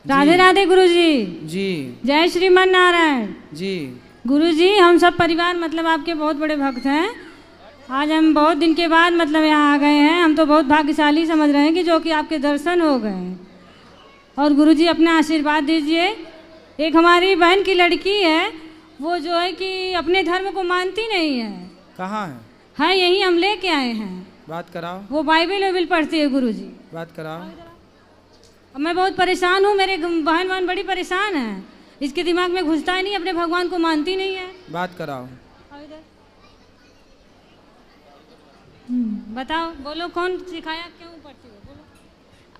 राधे राधे गुरुजी। जी जय श्रीमान नारायण जी। गुरुजी। हम सब परिवार मतलब आपके बहुत बड़े भक्त हैं। आज हम बहुत दिन के बाद मतलब यहाँ आ गए हैं। हम तो बहुत भाग्यशाली समझ रहे हैं कि जो कि आपके दर्शन हो गए हैं। और गुरुजी अपना आशीर्वाद दीजिए। एक हमारी बहन की लड़की है, वो जो है कि अपने धर्म को मानती नहीं है। कहाँ है? हाँ, यही हम लेके आए हैं। बात कराओ। वो बाइबल वाइबल पढ़ती है गुरुजी। बात कराओ। अब मैं बहुत परेशान हूँ, मेरे बहन बड़ी परेशान है। इसके दिमाग में घुसता ही नहीं, अपने भगवान को मानती नहीं है। बात कराओ। बताओ, बोलो कौन सिखाया, क्यों पढ़ती हो, बोलो।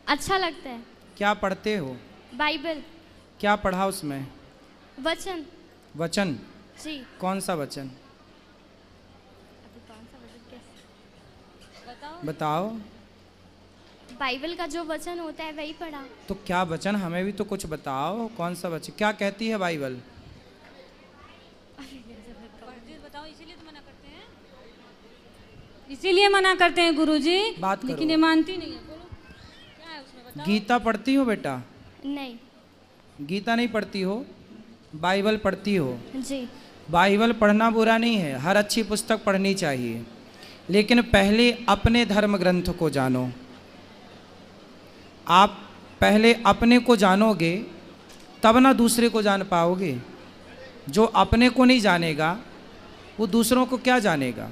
अच्छा लगता है। क्या पढ़ते हो? बाइबल। क्या पढ़ा उसमें? वचन। वचन? जी। कौन सा वचन? अभी कौन सा वचन कैसे बताओ। बताओ। बाइबल का जो वचन होता है वही पढ़ा। तो क्या वचन, हमें भी तो कुछ बताओ। कौन सा वचन, क्या कहती है बाइबल? बताओ, इसीलिए तो मना करते हैं, इसीलिए मना करते हैं गुरुजी। बात करो। लेकिन ये मानती नहीं है। बोलो क्या है उसमें, बताओ। गीता पढ़ती हो बेटा? नहीं। गीता नहीं पढ़ती हो, बाइबल पढ़ती हो। जी। बाइबल पढ़ना बुरा नहीं है, हर अच्छी पुस्तक पढ़नी चाहिए, लेकिन पहले अपने धर्म ग्रंथ को जानो। आप पहले अपने को जानोगे तब ना दूसरे को जान पाओगे। जो अपने को नहीं जानेगा वो दूसरों को क्या जानेगा।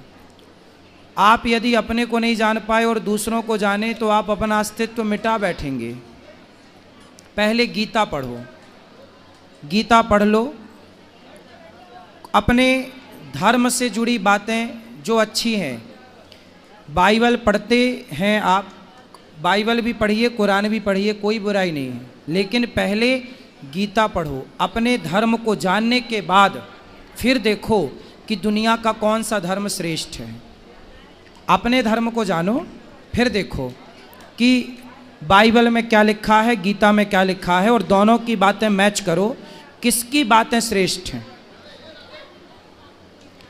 आप यदि अपने को नहीं जान पाए और दूसरों को जाने तो आप अपना अस्तित्व मिटा बैठेंगे। पहले गीता पढ़ो, गीता पढ़ लो। अपने धर्म से जुड़ी बातें जो अच्छी हैं, बाइबल पढ़ते हैं आप, बाइबल भी पढ़िए, कुरान भी पढ़िए, कोई बुराई नहीं है, लेकिन पहले गीता पढ़ो। अपने धर्म को जानने के बाद फिर देखो कि दुनिया का कौन सा धर्म श्रेष्ठ है। अपने धर्म को जानो, फिर देखो कि बाइबल में क्या लिखा है, गीता में क्या लिखा है, और दोनों की बातें मैच करो, किसकी बातें श्रेष्ठ हैं।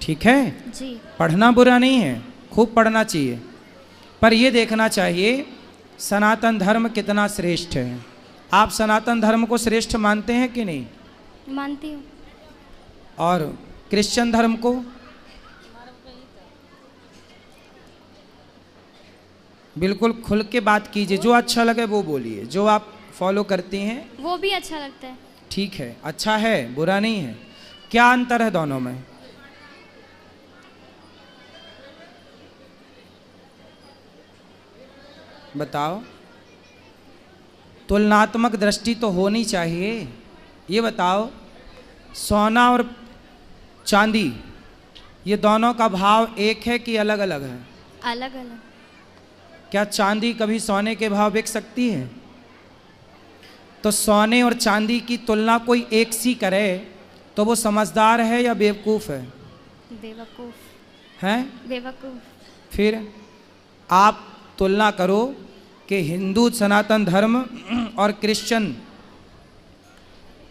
ठीक है जी। पढ़ना बुरा नहीं है, खूब पढ़ना चाहिए, पर यह देखना चाहिए सनातन धर्म कितना श्रेष्ठ है। आप सनातन धर्म को श्रेष्ठ मानते हैं कि नहीं? मानती हूँ। और क्रिश्चियन धर्म को? बिल्कुल खुल के बात कीजिए, जो अच्छा लगे वो बोलिए। जो आप फॉलो करती हैं वो भी अच्छा लगता है। ठीक है, अच्छा है, बुरा नहीं है। क्या अंतर है दोनों में? बताओ। तुलनात्मक दृष्टि तो होनी चाहिए। ये बताओ, सोना और चांदी ये दोनों का भाव एक है कि अलग अलग है? अलग अलग। क्या चांदी कभी सोने के भाव बिक सकती है? तो सोने और चांदी की तुलना कोई एक सी करे तो वो समझदार है या बेवकूफ़ है? बेवकूफ़ हैं? बेवकूफ़। फिर आप तुलना करो कि हिंदू सनातन धर्म और क्रिश्चियन,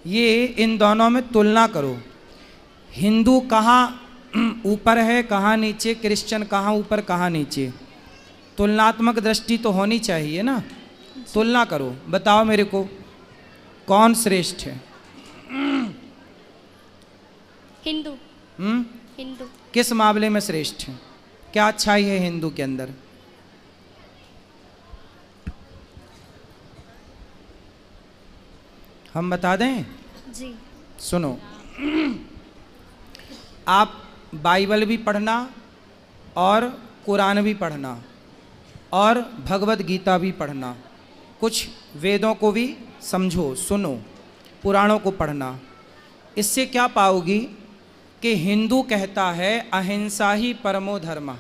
ये इन दोनों में तुलना करो। हिंदू कहाँ ऊपर है, कहाँ नीचे, क्रिश्चियन कहाँ ऊपर कहाँ नीचे। तुलनात्मक दृष्टि तो होनी चाहिए ना। तुलना करो, बताओ मेरे को कौन श्रेष्ठ है? हिंदू। हिंदू। किस मामले में श्रेष्ठ है? क्या अच्छाई है हिंदू के अंदर? हम बता दें? जी। सुनो, आप बाइबल भी पढ़ना और कुरान भी पढ़ना और भगवत गीता भी पढ़ना, कुछ वेदों को भी समझो, सुनो, पुराणों को पढ़ना। इससे क्या पाओगी कि हिंदू कहता है अहिंसा ही परमो धर्म।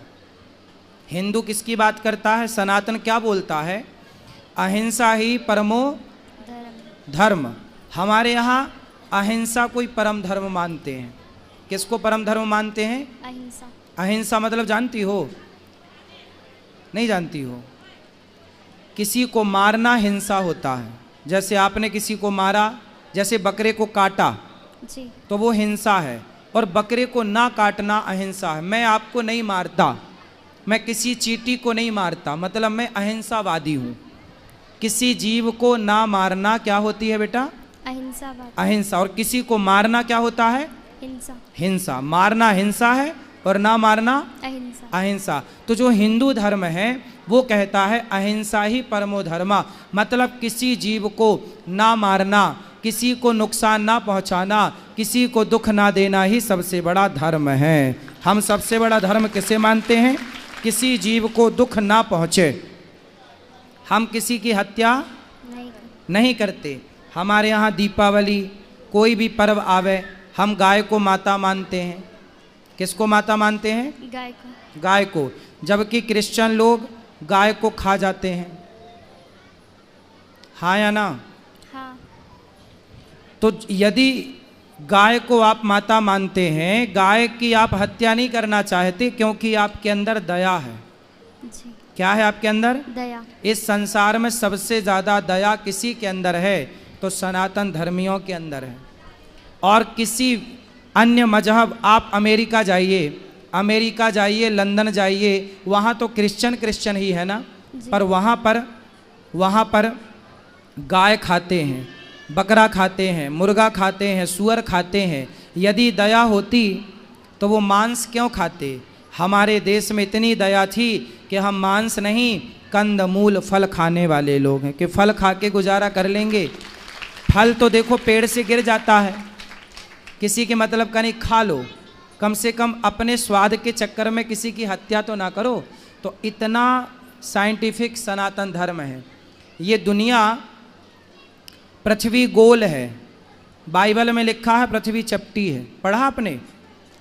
हिंदू किसकी बात करता है? सनातन क्या बोलता है? अहिंसा ही परमो धर्म। हमारे यहाँ अहिंसा कोई परम धर्म मानते हैं। किसको परम धर्म मानते हैं? अहिंसा। अहिंसा मतलब जानती हो? नहीं जानती हो? किसी को मारना हिंसा होता है। जैसे आपने किसी को मारा, जैसे बकरे को काटा, जी। तो वो हिंसा है, और बकरे को ना काटना अहिंसा है। मैं आपको नहीं मारता, मैं किसी चींटी को नहीं मारता, मतलब मैं अहिंसावादी हूँ। किसी जीव को ना मारना क्या होती है बेटा? अहिंसा बात। अहिंसा। और किसी को मारना क्या होता है? हिंसा। हिंसा। मारना हिंसा है और ना मारना अहिंसा। अहिंसा। तो जो हिंदू धर्म है वो कहता है अहिंसा ही परमो धर्मा, मतलब किसी जीव को ना मारना, किसी को नुकसान ना पहुंचाना, किसी को दुख ना देना ही सबसे बड़ा धर्म है। हम सबसे बड़ा धर्म किसे मानते हैं? किसी जीव को दुख ना पहुंचे। हम किसी की हत्या नहीं करते। हमारे यहाँ दीपावली कोई भी पर्व आवे हम गाय को माता मानते हैं। किसको माता मानते हैं? गाय को। गाय को। जबकि क्रिश्चियन लोग गाय को खा जाते हैं, हाँ या ना? हाँ। तो यदि गाय को आप माता मानते हैं, गाय की आप हत्या नहीं करना चाहते क्योंकि आपके अंदर दया है। जी। क्या है आपके अंदर? दया। इस संसार में सबसे ज़्यादा दया किसी के अंदर है तो सनातन धर्मियों के अंदर है। और किसी अन्य मजहब, आप अमेरिका जाइए, लंदन जाइए, वहाँ तो क्रिश्चियन ही है ना, पर वहाँ पर गाय खाते हैं, बकरा खाते हैं, मुर्गा खाते हैं, सूअर खाते हैं। यदि दया होती तो वो मांस क्यों खाते? हमारे देश में इतनी दया थी कि हम मांस नहीं, कंद मूल फल खाने वाले लोग हैं कि फल खा के गुजारा कर लेंगे। फल तो देखो पेड़ से गिर जाता है, किसी के मतलब का नहीं, खा लो, कम से कम अपने स्वाद के चक्कर में किसी की हत्या तो ना करो। तो इतना साइंटिफिक सनातन धर्म है। ये दुनिया, पृथ्वी गोल है, बाइबल में लिखा है पृथ्वी चपटी है। पढ़ा आपने?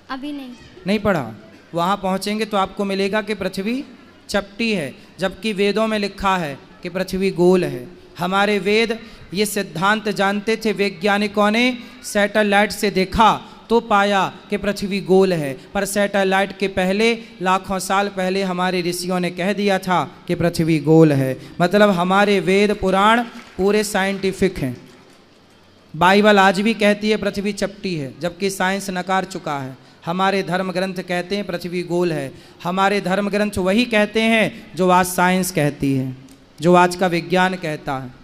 अभी नहीं पढ़ा। वहाँ पहुँचेंगे तो आपको मिलेगा कि पृथ्वी चपटी है, जबकि वेदों में लिखा है कि पृथ्वी गोल है। हमारे वेद ये सिद्धांत जानते थे। वैज्ञानिकों ने सैटेलाइट से देखा तो पाया कि पृथ्वी गोल है, पर सैटेलाइट के पहले लाखों साल पहले हमारे ऋषियों ने कह दिया था कि पृथ्वी गोल है। मतलब हमारे वेद पुराण पूरे साइंटिफिक हैं। बाइबल आज भी कहती है पृथ्वी चपटी है, जबकि साइंस नकार चुका है। हमारे धर्म ग्रंथ कहते हैं पृथ्वी गोल है। हमारे धर्म ग्रंथ वही कहते हैं जो आज साइंस कहती है, जो आज का विज्ञान कहता है।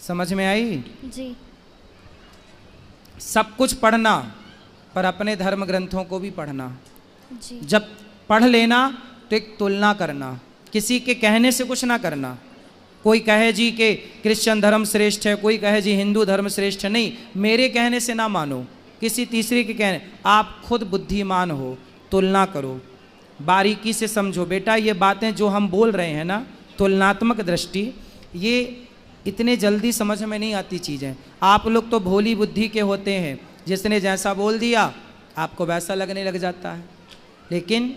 समझ में आई? जी। सब कुछ पढ़ना, पर अपने धर्म ग्रंथों को भी पढ़ना। जी। जब पढ़ लेना तो एक तुलना करना, किसी के कहने से कुछ ना करना। कोई कहे जी कि क्रिश्चियन धर्म श्रेष्ठ है, कोई कहे जी हिंदू धर्म श्रेष्ठ है, नहीं, मेरे कहने से ना मानो, किसी तीसरे के कहने। आप खुद बुद्धिमान हो, तुलना करो, बारीकी से समझो। बेटा ये बातें जो हम बोल रहे हैं ना, तुलनात्मक दृष्टि, ये इतने जल्दी समझ में नहीं आती चीज़ें। आप लोग तो भोली बुद्धि के होते हैं, जिसने जैसा बोल दिया आपको वैसा लगने लग जाता है। लेकिन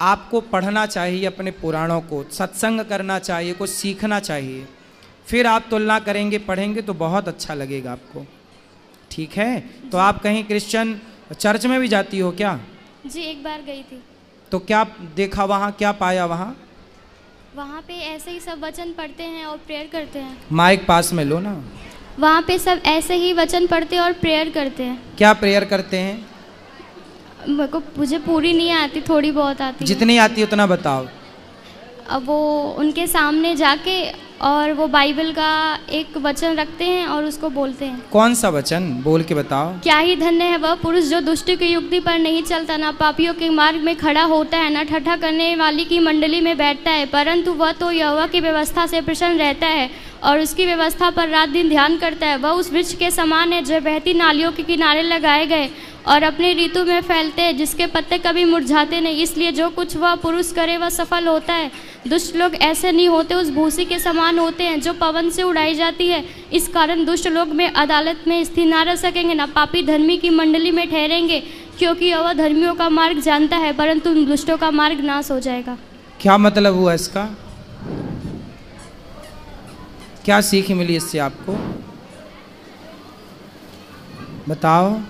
आपको पढ़ना चाहिए अपने पुराणों को, सत्संग करना चाहिए, कुछ सीखना चाहिए, फिर आप तुलना करेंगे, पढ़ेंगे तो बहुत अच्छा लगेगा आपको। ठीक है? तो आप कहीं क्रिश्चियन चर्च में भी जाती हो क्या? जी, एक बार गई थी। तो क्या देखा वहाँ, क्या पाया वहाँ? वहाँ पे ऐसे ही सब वचन पढ़ते हैं और प्रेयर करते हैं। माइक पास में लो ना। वहाँ पे सब ऐसे ही वचन पढ़ते और प्रेयर करते हैं। क्या प्रेयर करते हैं? मुझे पूरी नहीं आती, थोड़ी बहुत आती है। जितनी आती है उतना बताओ। अब वो उनके सामने जाके और वो बाइबल का एक वचन रखते हैं और उसको बोलते हैं। कौन सा वचन बोल के बताओ। क्या ही धन्य है वह पुरुष जो दुष्ट की युक्ति पर नहीं चलता, ना पापियों के मार्ग में खड़ा होता है, ना ठट्ठा करने वाली की मंडली में बैठता है, परंतु वह तो यहोवा की व्यवस्था से प्रसन्न रहता है और उसकी व्यवस्था पर रात दिन ध्यान करता है। वह उस वृक्ष के समान है जो बहती नालियों के किनारे लगाए गए और अपने ऋतु में फैलते हैं, जिसके पत्ते कभी मुरझाते नहीं। इसलिए जो कुछ वह पुरुष करे वह सफल होता है। दुष्ट लोग ऐसे नहीं होते, उस भूसी के समान होते हैं जो पवन से उड़ाई जाती है। इस कारण दुष्ट लोग में अदालत में स्थिर न रह सकेंगे, ना पापी धर्मी की मंडली में ठहरेंगे, क्योंकि वह धर्मियों का मार्ग जानता है, परंतु दुष्टों का मार्ग नाश हो जाएगा। क्या मतलब हुआ इसका? क्या सीख मिली इससे आपको? बताओ।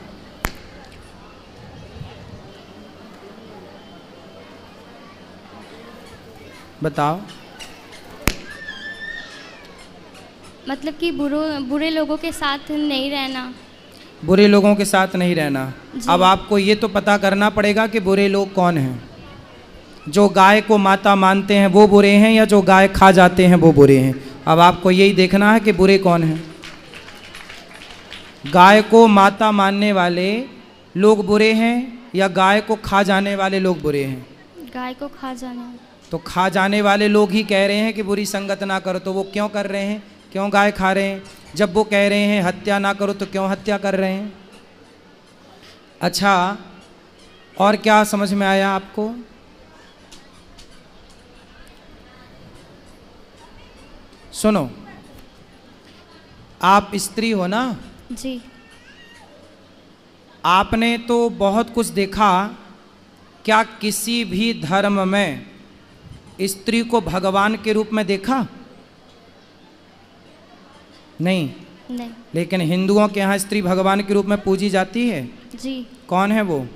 बताओ। मतलब कि बुरे लोगों के साथ नहीं रहना। बुरे लोगों के साथ नहीं रहना। अब आपको ये तो पता करना पड़ेगा कि बुरे लोग कौन हैं। जो गाय को माता मानते हैं वो बुरे हैं, या जो गाय खा जाते हैं वो बुरे हैं? अब आपको यही देखना है कि बुरे कौन हैं। गाय को माता मानने वाले लोग बुरे हैं या गाय को खा जाने वाले लोग बुरे हैं? गाय को खा जाने। तो खा जाने वाले लोग ही कह रहे हैं कि बुरी संगत ना करो, तो वो क्यों कर रहे हैं? क्यों गाय खा रहे हैं? जब वो कह रहे हैं हत्या ना करो तो क्यों हत्या कर रहे हैं? अच्छा, और क्या समझ में आया आपको? सुनो, आप स्त्री हो ना? जी। आपने तो बहुत कुछ देखा, क्या किसी भी धर्म में स्त्री को भगवान के रूप में देखा? नहीं। नहीं। लेकिन हिंदुओं के यहाँ स्त्री भगवान के रूप में पूजी जाती है। जी। कौन है वो?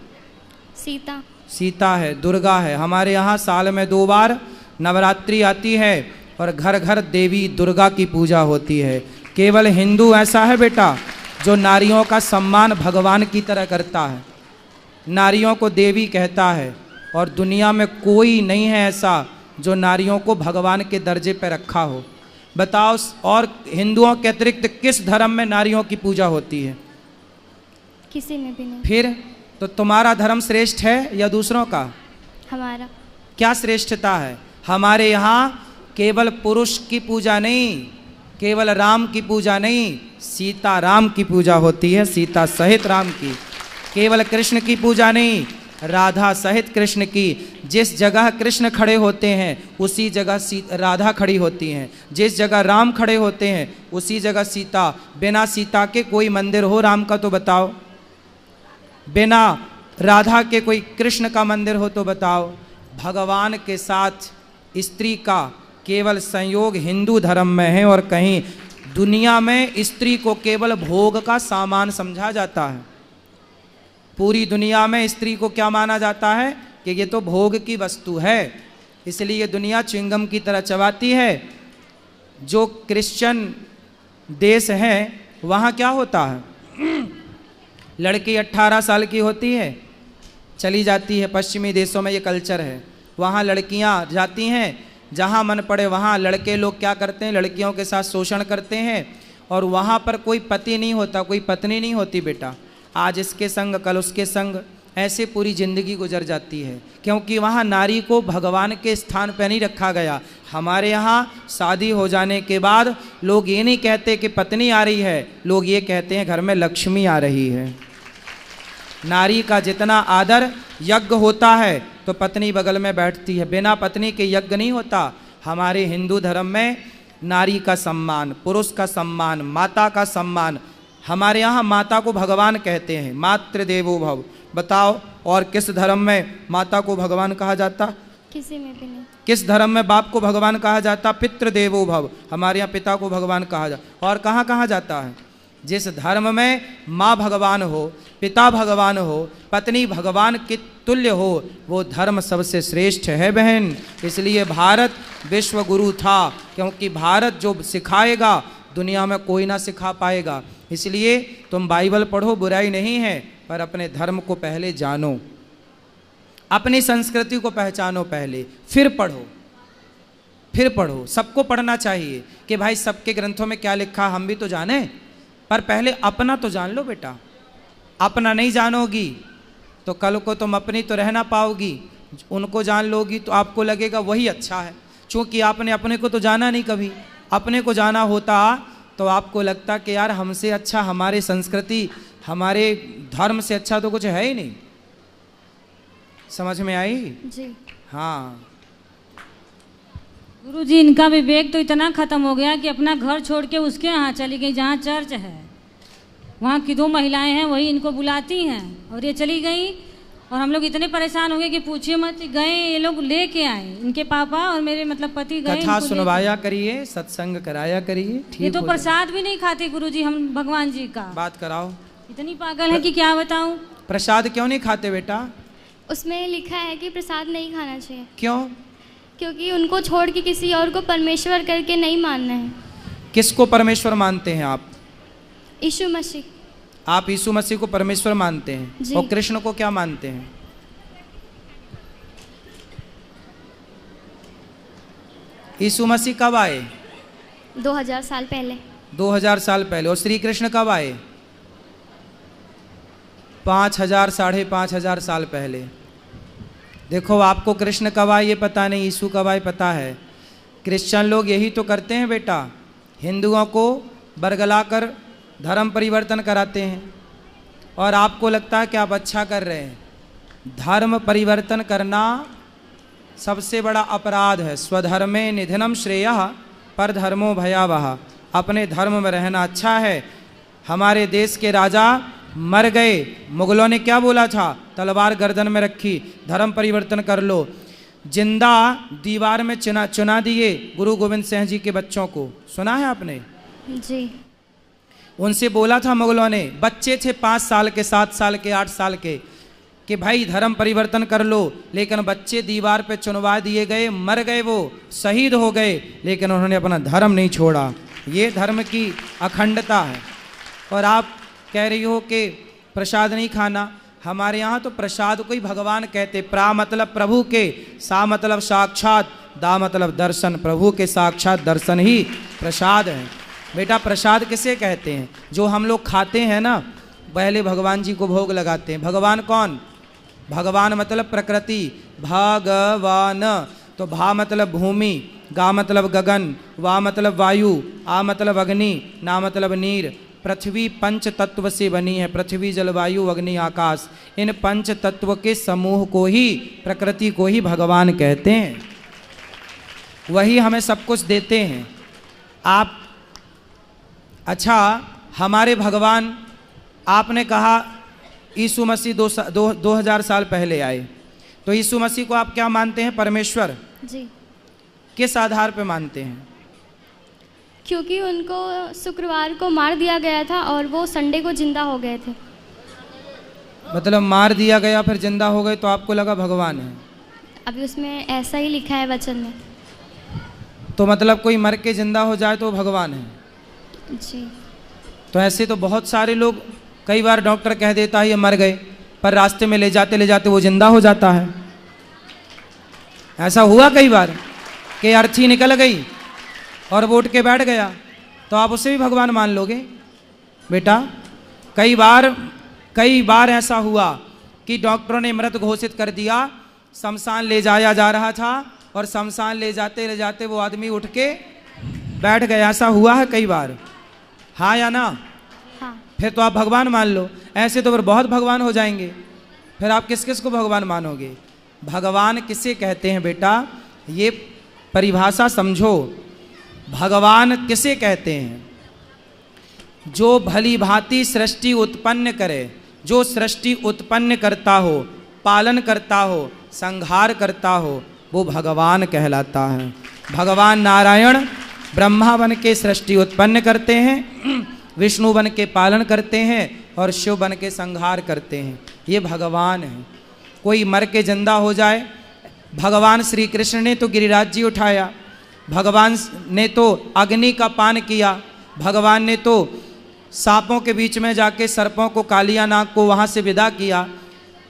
सीता। सीता है, दुर्गा है। हमारे यहाँ साल में 2 बार नवरात्रि आती है और घर घर देवी दुर्गा की पूजा होती है। केवल हिंदू ऐसा है बेटा जो नारियों का सम्मान भगवान की तरह करता है, नारियों को देवी कहता है, और दुनिया में कोई नहीं है ऐसा जो नारियों को भगवान के दर्जे पर रखा हो। बताओ, और हिंदुओं के अतिरिक्त किस धर्म में नारियों की पूजा होती है? किसी में भी नहीं। फिर तो तुम्हारा धर्म श्रेष्ठ है या दूसरों का? हमारा। क्या श्रेष्ठता है? हमारे यहाँ केवल पुरुष की पूजा नहीं, केवल राम की पूजा नहीं, सीता राम की पूजा होती है, सीता सहित राम की। केवल कृष्ण की पूजा नहीं, राधा सहित कृष्ण की। जिस जगह कृष्ण खड़े होते हैं उसी जगह राधा खड़ी होती हैं, जिस जगह राम खड़े होते हैं उसी जगह सीता। बिना सीता के कोई मंदिर हो राम का तो बताओ, बिना राधा के कोई कृष्ण का मंदिर हो तो बताओ। भगवान के साथ स्त्री का केवल संयोग हिंदू धर्म में है, और कहीं दुनिया में स्त्री को केवल भोग का सामान समझा जाता है। पूरी दुनिया में स्त्री को क्या माना जाता है कि ये तो भोग की वस्तु है, इसलिए दुनिया च्युइंगम की तरह चबाती है। जो क्रिश्चियन देश है वहाँ क्या होता है, लड़की 18 साल की होती है, चली जाती है। पश्चिमी देशों में ये कल्चर है, वहाँ लड़कियाँ जाती हैं, जहाँ मन पड़े वहाँ लड़के लोग क्या करते हैं, लड़कियों के साथ शोषण करते हैं, और वहाँ पर कोई पति नहीं होता, कोई पत्नी नहीं होती बेटा। आज इसके संग कल उसके संग, ऐसे पूरी ज़िंदगी गुजर जाती है, क्योंकि वहाँ नारी को भगवान के स्थान पर नहीं रखा गया। हमारे यहाँ शादी हो जाने के बाद लोग ये नहीं कहते कि पत्नी आ रही है, लोग ये कहते हैं घर में लक्ष्मी आ रही है। नारी का जितना आदर यज्ञ होता है तो पत्नी बगल में बैठती है, बिना पत्नी के यज्ञ नहीं होता। हमारे हिंदू धर्म में नारी का सम्मान, पुरुष का सम्मान, माता का सम्मान। हमारे यहाँ माता को भगवान कहते हैं, मातृ देवो भव। बताओ, और किस धर्म में माता को भगवान कहा जाता? किसी में भी नहीं। किस धर्म में बाप को भगवान कहा जाता? पितृ देवो भव। हमारे यहाँ पिता को भगवान कहा जाता। और कहाँ कहा जाता है? जिस धर्म में माँ भगवान हो, पिता भगवान हो, पत्नी भगवान के तुल्य हो, वो धर्म सबसे श्रेष्ठ है बहन। इसलिए भारत विश्व गुरु था, क्योंकि भारत जो सिखाएगा दुनिया में कोई ना सिखा पाएगा। इसलिए तुम बाइबल पढ़ो, बुराई नहीं है, पर अपने धर्म को पहले जानो, अपनी संस्कृति को पहचानो पहले, फिर पढ़ो, फिर पढ़ो। सबको पढ़ना चाहिए कि भाई सबके ग्रंथों में क्या लिखा हम भी तो जाने, पर पहले अपना तो जान लो बेटा। अपना नहीं जानोगी तो कल को तुम अपनी तो रह ना पाओगी, उनको जान लोगी तो आपको लगेगा वही अच्छा है। चूँकि आपने अपने को तो जाना नहीं कभी, अपने को जाना होता तो आपको लगता कि यार हमसे अच्छा, हमारे संस्कृति, हमारे धर्म से अच्छा तो कुछ है ही नहीं। समझ में आई? जी। हाँ गुरुजी, इनका विवेक तो इतना खत्म हो गया कि अपना घर छोड़ के उसके यहाँ चली गई जहाँ चर्च है। वहाँ की 2 महिलाएं हैं, वही इनको बुलाती हैं, और ये चली गई। और हम लोग इतने परेशान हो गए कि पूछिए मत। गए ये लोग लेके आए, इनके पापा और मेरे मतलब पति गए। कथा सुनवाया करिए, सत्संग कराया करिए, ठीक। ये तो प्रसाद भी नहीं खाते गुरुजी हम भगवान जी का। बात कराओ। इतनी पागल है कि क्या बताऊं। प्रसाद क्यों नहीं खाते बेटा? उसमें लिखा है कि प्रसाद नहीं खाना चाहिए। क्यों? क्योंकि उनको छोड़ के किसी और को परमेश्वर करके नहीं मानना है। किसको परमेश्वर मानते हैं आप? यीशु मसीह। आप यीशु मसीह को परमेश्वर मानते हैं, जी। और कृष्ण को क्या मानते हैं? यीशु मसीह कब आए? 2000 साल पहले। 2000 साल पहले। और श्री कृष्ण कब आए? 5000 साढ़े 5000 साल पहले। देखो, आपको कृष्ण कब आए ये पता नहीं, यीशु कब आए पता है। क्रिश्चियन लोग यही तो करते हैं बेटा, हिंदुओं को बरगलाकर धर्म परिवर्तन कराते हैं, और आपको लगता है कि आप अच्छा कर रहे हैं। धर्म परिवर्तन करना सबसे बड़ा अपराध है। स्वधर्मे निधनम श्रेयः पर धर्मो भयावह। अपने धर्म में रहना अच्छा है। हमारे देश के राजा मर गए, मुगलों ने क्या बोला था? तलवार गर्दन में रखी, धर्म परिवर्तन कर लो। जिंदा दीवार में चुना दिए गुरु गोविंद सिंह जी के बच्चों को, सुना है आपने? जी। उनसे बोला था मुगलों ने, बच्चे थे 5 साल के, 7 साल के, 8 साल के, कि भाई धर्म परिवर्तन कर लो, लेकिन बच्चे दीवार पे चुनवा दिए गए, मर गए, वो शहीद हो गए, लेकिन उन्होंने अपना धर्म नहीं छोड़ा। ये धर्म की अखंडता है। और आप कह रही हो कि प्रसाद नहीं खाना। हमारे यहाँ तो प्रसाद को ही भगवान कहते। प्रा मतलब प्रभु के, सा मतलब साक्षात, दा मतलब दर्शन। प्रभु के साक्षात दर्शन ही प्रसाद है। बेटा, प्रसाद किसे कहते हैं? जो हम लोग खाते हैं ना, पहले भगवान जी को भोग लगाते हैं। भगवान कौन? भगवान मतलब प्रकृति, भगवान। तो भा मतलब भूमि, गा मतलब गगन, वा मतलब वायु, आ मतलब अग्नि, ना मतलब नीर। पृथ्वी 5 तत्व से बनी है। पृथ्वी, जलवायु, अग्नि, आकाश। इन 5 तत्व के समूह को ही, प्रकृति को ही भगवान कहते हैं। वही हमें सब कुछ देते हैं। आप अच्छा, हमारे भगवान, आपने कहा यीशु मसीह 2000 साल पहले आए, तो यीशु मसीह को आप क्या मानते हैं? परमेश्वर। जी। किस आधार पे मानते हैं? क्योंकि उनको शुक्रवार को मार दिया गया था और वो संडे को जिंदा हो गए थे। मतलब मार दिया गया फिर जिंदा हो गए, तो आपको लगा भगवान है? अभी उसमें ऐसा ही लिखा है वचन में। तो मतलब कोई मर के जिंदा हो जाए तो भगवान है? जी। तो ऐसे तो बहुत सारे लोग, कई बार डॉक्टर कह देता है ये मर गए, पर रास्ते में ले जाते वो जिंदा हो जाता है। ऐसा हुआ कई बार कि अर्थी निकल गई और वो उठ के बैठ गया, तो आप उसे भी भगवान मान लोगे? बेटा, कई बार ऐसा हुआ कि डॉक्टरों ने मृत घोषित कर दिया, शमशान ले जाया जा रहा था, और शमशान ले जाते वो आदमी उठ के बैठ गया। ऐसा हुआ है कई बार, हाँ या ना? हाँ। फिर तो आप भगवान मान लो। ऐसे तो फिर बहुत भगवान हो जाएंगे। फिर आप किस किस को भगवान मानोगे? भगवान किसे कहते हैं बेटा? ये परिभाषा समझो। भगवान किसे कहते हैं? जो भली भांति सृष्टि उत्पन्न करे, जो सृष्टि उत्पन्न करता हो, पालन करता हो, संहार करता हो, वो भगवान कहलाता है। भगवान नारायण ब्रह्मा बन के सृष्टि उत्पन्न करते हैं, विष्णु बन के पालन करते हैं, और शिव बन के संहार करते हैं। ये भगवान है। कोई मर के जिंदा हो जाए, भगवान श्री कृष्ण ने तो गिरिराज जी उठाया, भगवान ने तो अग्नि का पान किया, भगवान ने तो सांपों के बीच में जाके सर्पों को, कालिया नाग को वहाँ से विदा किया।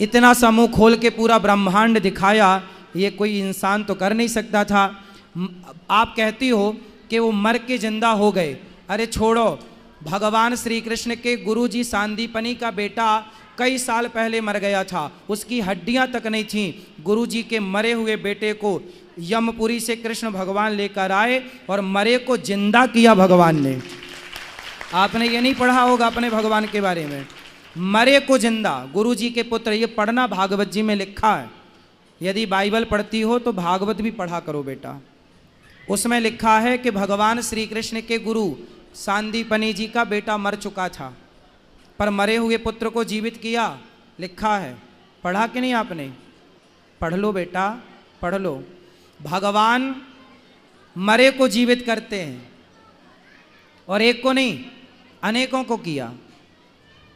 इतना सा मुँह खोल के पूरा ब्रह्मांड दिखाया, ये कोई इंसान तो कर नहीं सकता था। आप कहती हो कि वो मर के जिंदा हो गए। अरे छोड़ो, भगवान श्री कृष्ण के गुरुजी सांदीपनी का बेटा कई साल पहले मर गया था, उसकी हड्डियां तक नहीं थीं। गुरुजी के मरे हुए बेटे को यमपुरी से कृष्ण भगवान लेकर आए और मरे को जिंदा किया भगवान ने। आपने ये नहीं पढ़ा होगा अपने भगवान के बारे में, मरे को जिंदा, गुरुजी के पुत्र। ये पढ़ना, भागवत जी में लिखा है। यदि बाइबल पढ़ती हो तो भागवत भी पढ़ा करो बेटा। उसमें लिखा है कि भगवान श्री कृष्ण के गुरु सांदीपनी जी का बेटा मर चुका था, पर मरे हुए पुत्र को जीवित किया, लिखा है। पढ़ा कि नहीं आपने? पढ़ लो बेटा, पढ़ लो। भगवान मरे को जीवित करते हैं, और एक को नहीं, अनेकों को किया।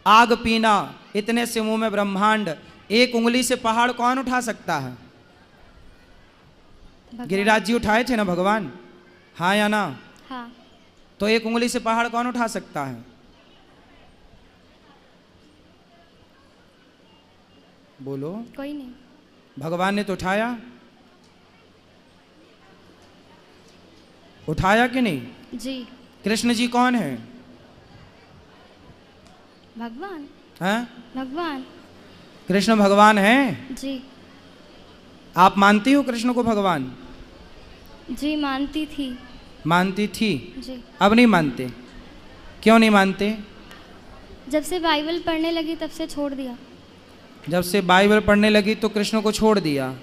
आग पीना, इतने से मुंह में ब्रह्मांड, एक उंगली से पहाड़ कौन उठा सकता है? गिरिराज जी उठाए थे ना भगवान, हाँ या ना? हाँ। तो एक उंगली से पहाड़ कौन उठा सकता है? बोलो। कोई नहीं। भगवान ने तो उठाया। उठाया कि नहीं? जी। कृष्ण जी कौन है? भगवान। हैं? भगवान। कृष्ण भगवान हैं? जी। आप मानती हो कृष्ण को भगवान? जी मानती थी। मानती थी, जी। अब नहीं मानते? क्यों नहीं मानते? जब से बाइबल पढ़ने लगी तब से छोड़ दिया। जब से बाइबल पढ़ने लगी तो कृष्ण को छोड़ दिया।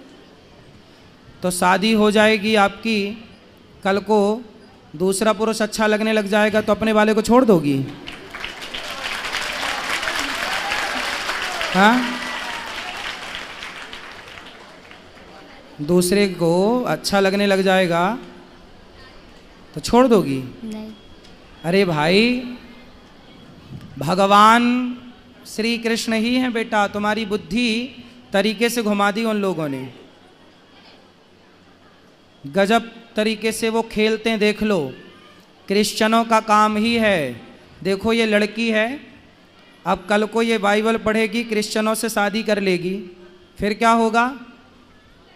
तो शादी हो जाएगी आपकी, कल को दूसरा पुरुष अच्छा लगने लग जाएगा तो अपने वाले को छोड़ दोगी? हाँ? दूसरे को अच्छा लगने लग जाएगा तो छोड़ दोगी? नहीं। अरे भाई, भगवान श्री कृष्ण ही हैं बेटा। तुम्हारी बुद्धि तरीके से घुमा दी उन लोगों ने, गजब तरीके से वो खेलते हैं। देख लो, क्रिश्चियनों का काम ही है। देखो ये लड़की है, अब कल को ये बाइबल पढ़ेगी, क्रिश्चियनों से शादी कर लेगी, फिर क्या होगा?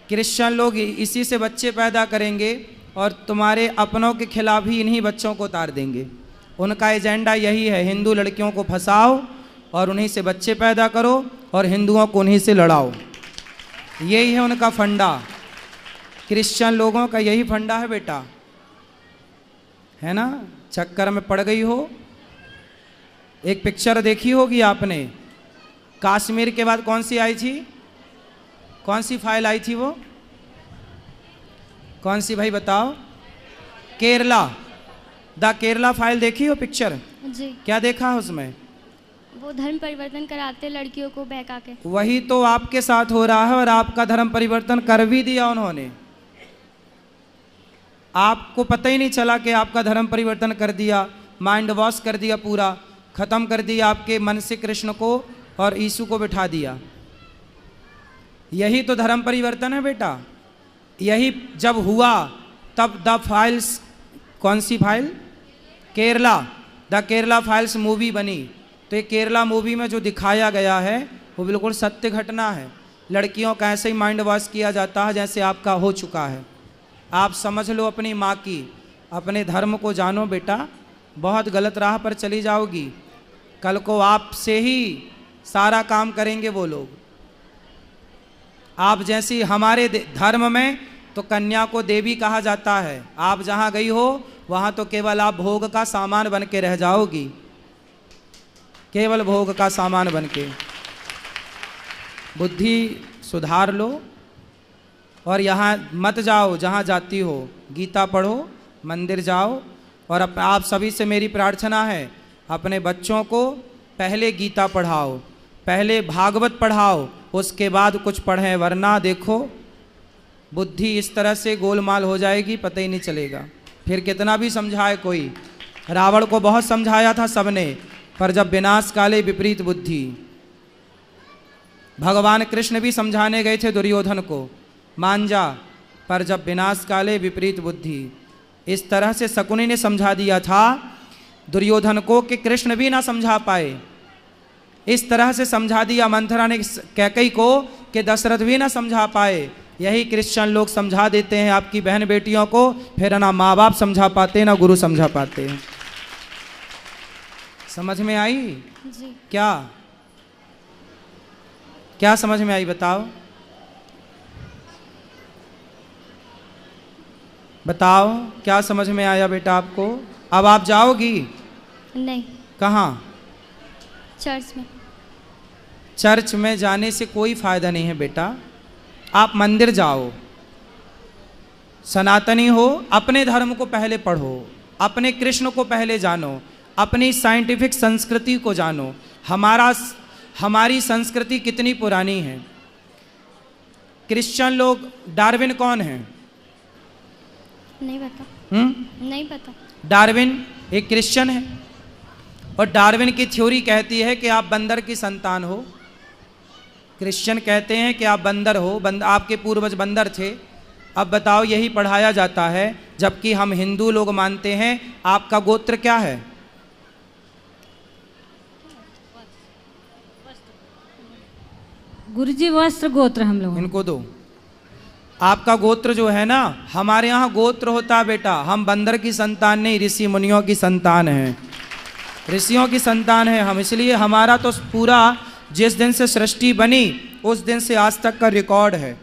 क्रिश्चियन लोग इसी से बच्चे पैदा करेंगे और तुम्हारे अपनों के खिलाफ ही इन्हीं बच्चों को उतार देंगे। उनका एजेंडा यही है, हिंदू लड़कियों को फंसाओ और उन्हीं से बच्चे पैदा करो और हिंदुओं को उन्हीं से लड़ाओ। यही है उनका फंडा। क्रिश्चियन लोगों का यही फंडा है बेटा, है ना? चक्कर में पड़ गई हो। एक पिक्चर देखी होगी आपने, कश्मीर के बाद कौन सी आई थी? कौन सी फाइल आई थी वो? कौन सी भाई बताओ? केरला, द केरला फाइल देखी हो पिक्चर? जी। क्या देखा है उसमें? वो धर्म परिवर्तन कराते लड़कियों को बहका के। वही तो आपके साथ हो रहा है और आपका धर्म परिवर्तन कर भी दिया उन्होंने। आपको पता ही नहीं चला कि आपका धर्म परिवर्तन कर दिया, माइंड वॉश कर दिया, पूरा खत्म कर दिया आपके मन से कृष्ण को और यीशु को बिठा दिया। यही तो धर्म परिवर्तन है बेटा। यही जब हुआ तब द फाइल्स, कौन सी file? Kerala, the Kerala files movie बनी। तो ये केरला मूवी में जो दिखाया गया है वो बिल्कुल सत्य घटना है। लड़कियों का ऐसे ही माइंड वॉश किया जाता है जैसे आपका हो चुका है। आप समझ लो अपनी माँ की, अपने धर्म को जानो बेटा, बहुत गलत राह पर चली जाओगी। कल को आपसे ही सारा काम करेंगे वो लोग। आप जैसी हमारे धर्म में तो कन्या को देवी कहा जाता है। आप जहाँ गई हो वहाँ तो केवल आप भोग का सामान बन के रह जाओगी, केवल भोग का सामान बन के। बुद्धि सुधार लो और यहाँ मत जाओ जहाँ जाती हो। गीता पढ़ो, मंदिर जाओ। और आप सभी से मेरी प्रार्थना है, अपने बच्चों को पहले गीता पढ़ाओ, पहले भागवत पढ़ाओ, उसके बाद कुछ पढ़ें, वरना देखो बुद्धि इस तरह से गोलमाल हो जाएगी, पता ही नहीं चलेगा। फिर कितना भी समझाए कोई। रावण को बहुत समझाया था सबने, पर जब विनाश काले विपरीत बुद्धि। भगवान कृष्ण भी समझाने गए थे दुर्योधन को, मान जा, पर जब विनाश काले विपरीत बुद्धि। इस तरह से शकुनी ने समझा दिया था दुर्योधन को कि कृष्ण भी ना समझा पाए। इस तरह से समझा दिया मंथरा ने कैकई को कि दशरथ भी ना समझा पाए। यही क्रिश्चियन लोग समझा देते हैं आपकी बहन बेटियों को, फिर ना माँ बाप समझा पाते ना गुरु समझा पाते। समझ में आई? जी। क्या क्या समझ में आई बताओ? बताओ क्या समझ में आया बेटा आपको? अब आप जाओगी? नहीं। कहाँ? चर्च में। चर्च में जाने से कोई फायदा नहीं है बेटा। आप मंदिर जाओ। सनातनी हो, अपने धर्म को पहले पढ़ो, अपने कृष्ण को पहले जानो, अपनी साइंटिफिक संस्कृति को जानो। हमारी संस्कृति कितनी पुरानी है। क्रिश्चियन लोग, डार्विन कौन है? नहीं पता। नहीं पता। डार्विन एक क्रिश्चियन है और डार्विन की थ्योरी कहती है कि आप बंदर की संतान हो। क्रिश्चियन कहते हैं कि आप बंदर हो, आपके पूर्वज बंदर थे। अब बताओ, यही पढ़ाया जाता है, जबकि हम हिंदू लोग मानते हैं। आपका गोत्र क्या है? गुरुजी वस्त्र गोत्र हम लोग। इनको दो। आपका गोत्र जो है ना, हमारे यहाँ गोत्र होता है बेटा, हम बंदर की संतान नहीं, ऋषि मुनियों की संतान हैं, ऋषियों की संतान है हम। इसलिए हमारा तो पूरा जिस दिन से सृष्टि बनी उस दिन से आज तक का रिकॉर्ड है।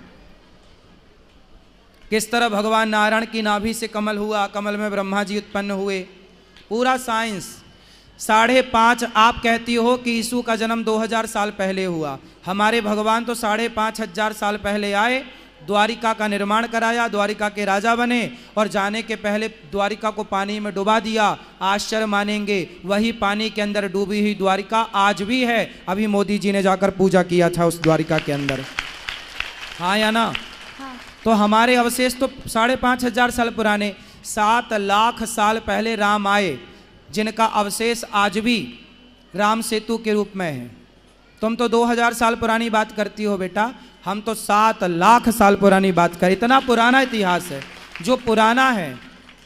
किस तरह भगवान नारायण की नाभि से कमल हुआ, कमल में ब्रह्मा जी उत्पन्न हुए, पूरा साइंस। 5.5 आप कहती हो कि यीशु का जन्म 2000 साल पहले हुआ, हमारे भगवान तो 5,500 साल पहले आए, द्वारिका का निर्माण कराया, द्वारिका के राजा बने और जाने के पहले द्वारिका को पानी में डुबा दिया। आश्चर्य मानेंगे, वही पानी के अंदर डूबी हुई द्वारिका आज भी है। अभी मोदी जी ने जाकर पूजा किया था उस द्वारिका के अंदर, हाँ या ना? हाँ। तो हमारे अवशेष तो 5,500 साल पुराने, 7 लाख साल पहले राम आए, जिनका अवशेष आज भी राम सेतु के रूप में है। तुम तो 2000 साल पुरानी बात करती हो बेटा, हम तो 7 लाख साल पुरानी बात करें। इतना पुराना इतिहास है, जो पुराना है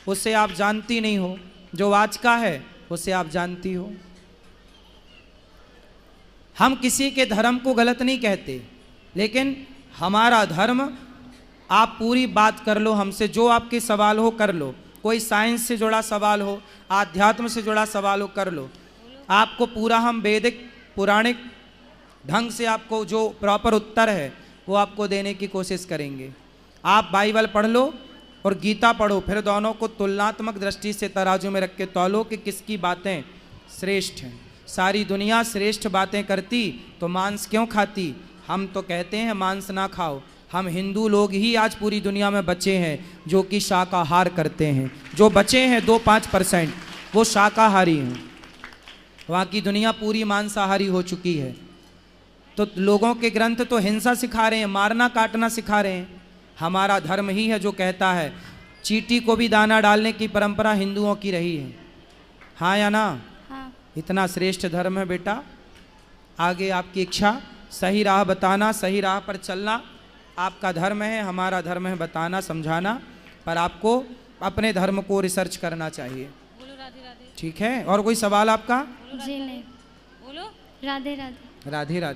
उसे आप जानती नहीं हो, जो आज का है उसे आप जानती हो। हम किसी के धर्म को गलत नहीं कहते, लेकिन हमारा धर्म, आप पूरी बात कर लो हमसे, जो आपके सवाल हो कर लो, कोई साइंस से जुड़ा सवाल हो, आध्यात्म से जुड़ा सवाल हो कर लो, आपको पूरा हम वैदिक पुराणिक ढंग से आपको जो प्रॉपर उत्तर है वो आपको देने की कोशिश करेंगे। आप बाइबल पढ़ लो और गीता पढ़ो, फिर दोनों को तुलनात्मक दृष्टि से तराजू में रख के तौलो कि किसकी बातें श्रेष्ठ हैं। सारी दुनिया श्रेष्ठ बातें करती तो मांस क्यों खाती? हम तो कहते हैं मांस ना खाओ। हम हिंदू लोग ही आज पूरी दुनिया में बचे हैं जो कि शाकाहार करते हैं। जो बचे हैं 2-5% वो शाकाहारी हैं, बाकी दुनिया पूरी मांसाहारी हो चुकी है। तो लोगों के ग्रंथ तो हिंसा सिखा रहे हैं, मारना काटना सिखा रहे हैं। हमारा धर्म ही है जो कहता है चींटी को भी दाना डालने की परंपरा हिंदुओं की रही है, हाँ या ना? हाँ। इतना श्रेष्ठ धर्म है बेटा। आगे आपकी इच्छा, सही राह बताना, सही राह पर चलना आपका धर्म है, हमारा धर्म है बताना समझाना, पर आपको अपने धर्म को रिसर्च करना चाहिए। ठीक है, और कोई सवाल आपका? जी नहीं। बोलो राधे राधे। राधे राधे।